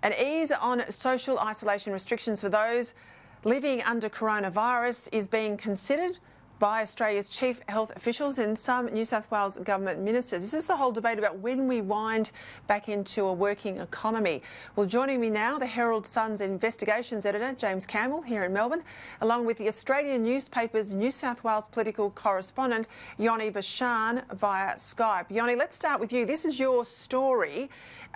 An ease on social isolation restrictions for those living under coronavirus is being considered by Australia's chief health officials and some New South Wales government ministers. This is the whole debate about when we wind back into a working economy. Well, joining me now, the Herald Sun's investigations editor, James Campbell, here in Melbourne, along with the Australian newspaper's New South Wales political correspondent, Yoni Bashan, via Skype. Yoni, let's start with you. This is your story.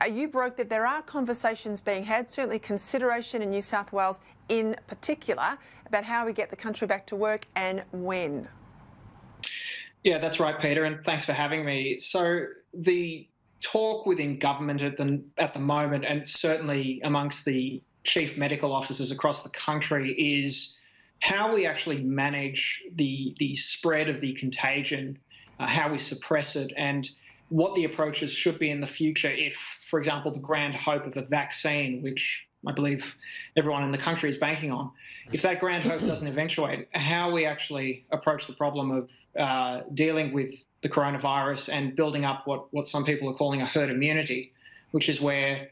You broke that there are conversations being had, certainly consideration in New South Wales in particular, about how we get the country back to work and when. Yeah, that's right, Peter, and thanks for having me. So the talk within government at the moment, and certainly amongst the chief medical officers across the country, is how we actually manage the spread of the contagion, how we suppress it, and what the approaches should be in the future if, for example, the grand hope of a vaccine, which I believe everyone in the country is banking on, if that grand hope doesn't eventuate, how we actually approach the problem of dealing with the coronavirus and building up what some people are calling a herd immunity, which is where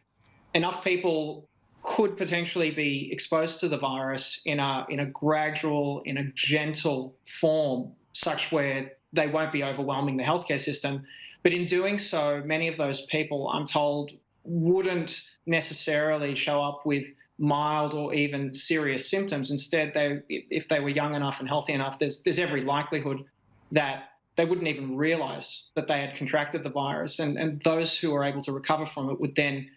enough people could potentially be exposed to the virus in a gradual, in a gentle form, such where they won't be overwhelming the healthcare system. But in doing so, many of those people, I'm told, wouldn't necessarily show up with mild or even serious symptoms. Instead, if they were young enough and healthy enough, there's every likelihood that they wouldn't even realise that they had contracted the virus. And those who are able to recover from it would then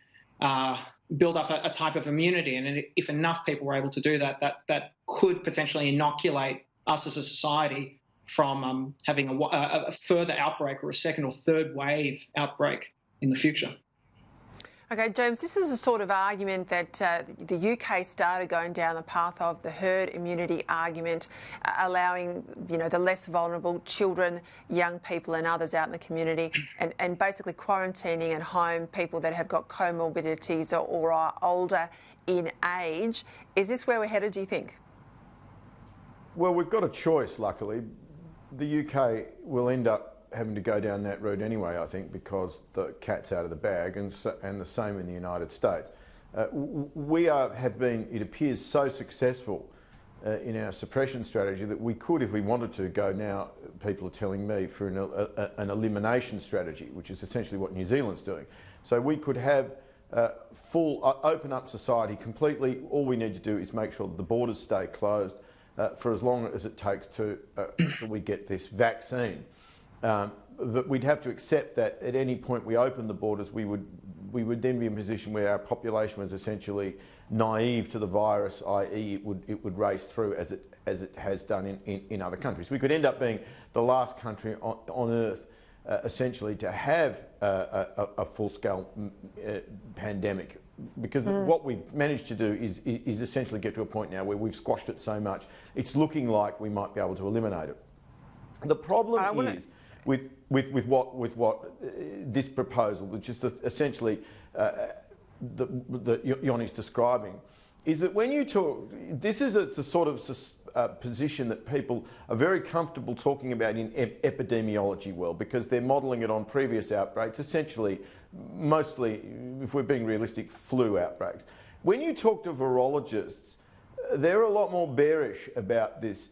build up a type of immunity. And if enough people were able to do that, that could potentially inoculate us as a society from having a further outbreak or a second or third wave outbreak in the future. Okay, James, this is a sort of argument that the UK started going down the path of, the herd immunity argument, allowing, the less vulnerable children, young people and others out in the community, and basically quarantining at home people that have got comorbidities or are older in age. Is this where we're headed, do you think? Well, we've got a choice, luckily. The UK will end up having to go down that route anyway, I think, because the cat's out of the bag, and the same in the United States. We have been, it appears, so successful in our suppression strategy that we could, if we wanted to, go now, people are telling me, for an elimination strategy, which is essentially what New Zealand's doing. So we could have full, open up society completely. All we need to do is make sure that the borders stay closed for as long as it takes till we get this vaccine. But we'd have to accept that at any point we open the borders, we would then be in a position where our population was essentially naive to the virus, i.e. it would race through as it has done in other countries. We could end up being the last country on earth essentially to have a full-scale pandemic, because what we've managed to do is essentially get to a point now where we've squashed it so much, it's looking like we might be able to eliminate it. The problem is with what this proposal, which is essentially the Yoni's describing, is that when you talk, this is a sort of position that people are very comfortable talking about in epidemiology world, because they're modelling it on previous outbreaks, essentially, mostly, if we're being realistic, flu outbreaks. When you talk to virologists, they're a lot more bearish about this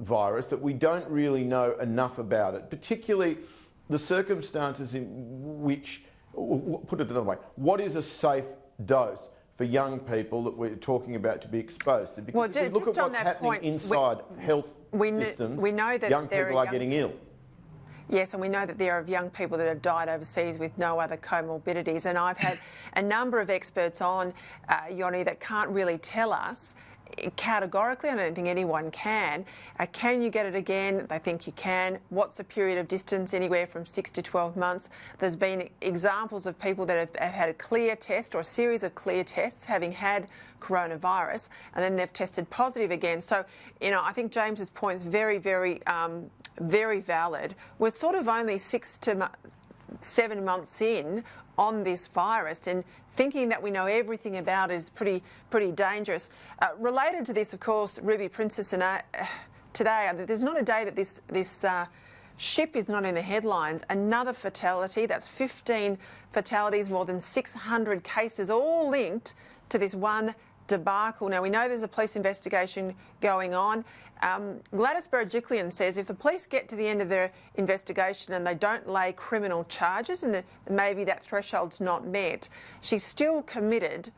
virus, that we don't really know enough about it, particularly the circumstances in which, put it another way, what is a safe dose for young people that we're talking about to be exposed to? Because if we look at what's happening inside health systems, we know that young people are getting ill. Yes, and we know that there are young people that have died overseas with no other comorbidities. And I've had a number of experts on, Yoni, that can't really tell us categorically, I don't think anyone can you get it again? They think you can. What's the period of distance? Anywhere from 6 to 12 months. There's been examples of people that have had a clear test or a series of clear tests having had coronavirus, and then they've tested positive again. So, I think James's point is very, very, very valid. We're sort of only 6 to 7 months in on this virus, and thinking that we know everything about it is pretty dangerous. Related to this, of course, Ruby Princess and today, there's not a day that this ship is not in the headlines. Another fatality, that's 15 fatalities, more than 600 cases, all linked to this one debacle. Now, we know there's a police investigation going on. Gladys Berejiklian says if the police get to the end of their investigation and they don't lay criminal charges and maybe that threshold's not met, she's still committed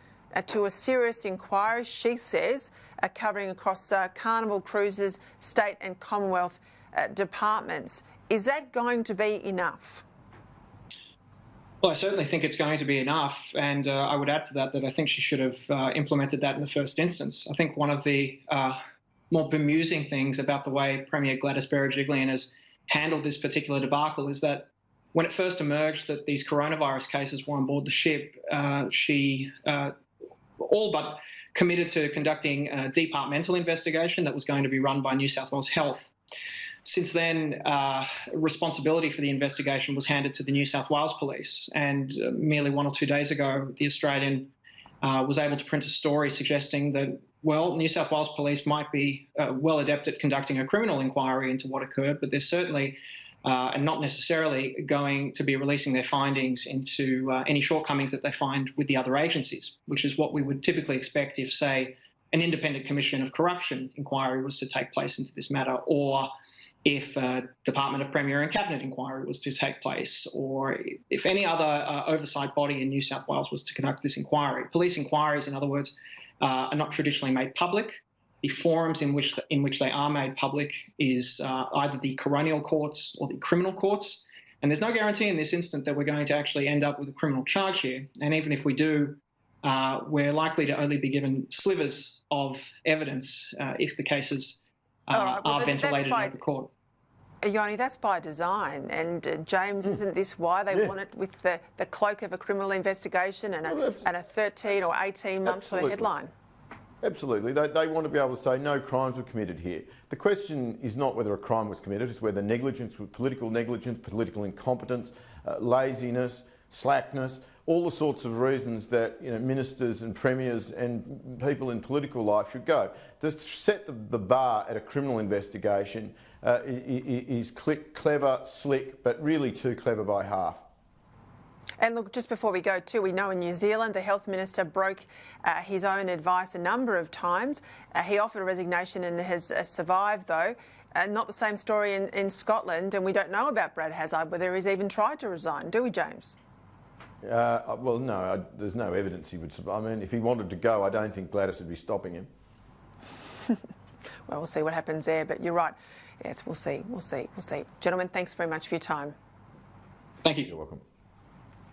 to a serious inquiry, she says, covering across Carnival Cruises, state and Commonwealth departments. Is that going to be enough? Well, I certainly think it's going to be enough, and I would add to that I think she should have implemented that in the first instance. I think one of the more bemusing things about the way Premier Gladys Berejiklian has handled this particular debacle is that when it first emerged that these coronavirus cases were on board the ship, she all but committed to conducting a departmental investigation that was going to be run by New South Wales Health. Since then, responsibility for the investigation was handed to the New South Wales Police, and merely 1 or 2 days ago, the Australian was able to print a story suggesting that, well, New South Wales Police might be well adept at conducting a criminal inquiry into what occurred, but they're certainly and not necessarily going to be releasing their findings into any shortcomings that they find with the other agencies, which is what we would typically expect if, say, an independent commission of corruption inquiry was to take place into this matter, or if a Department of Premier and Cabinet inquiry was to take place, or if any other oversight body in New South Wales was to conduct this inquiry. Police inquiries, in other words, are not traditionally made public. The forums in which they are made public is either the coronial courts or the criminal courts, and there's no guarantee in this instance that we're going to actually end up with a criminal charge here. And even if we do, we're likely to only be given slivers of evidence if the cases are ventilated at the court. Yoni, that's by design. And James, isn't this why they want it with the cloak of a criminal investigation and a 13 or 18 month sort of headline? Absolutely. They want to be able to say no crimes were committed here. The question is not whether a crime was committed, it's whether negligence, political incompetence, laziness, slackness, all the sorts of reasons that ministers and premiers and people in political life should go. To set the bar at a criminal investigation is clever, slick, but really too clever by half. And look, just before we go too, we know in New Zealand the Health Minister broke his own advice a number of times. He offered a resignation and has survived though. Not the same story in Scotland, and we don't know about Brad Hazzard, whether he's even tried to resign, do we, James? Well, no, there's no evidence he would survive. I mean, if he wanted to go, I don't think Gladys would be stopping him. Well, we'll see what happens there, but you're right. Yes, we'll see. Gentlemen, thanks very much for your time. Thank you. You're welcome.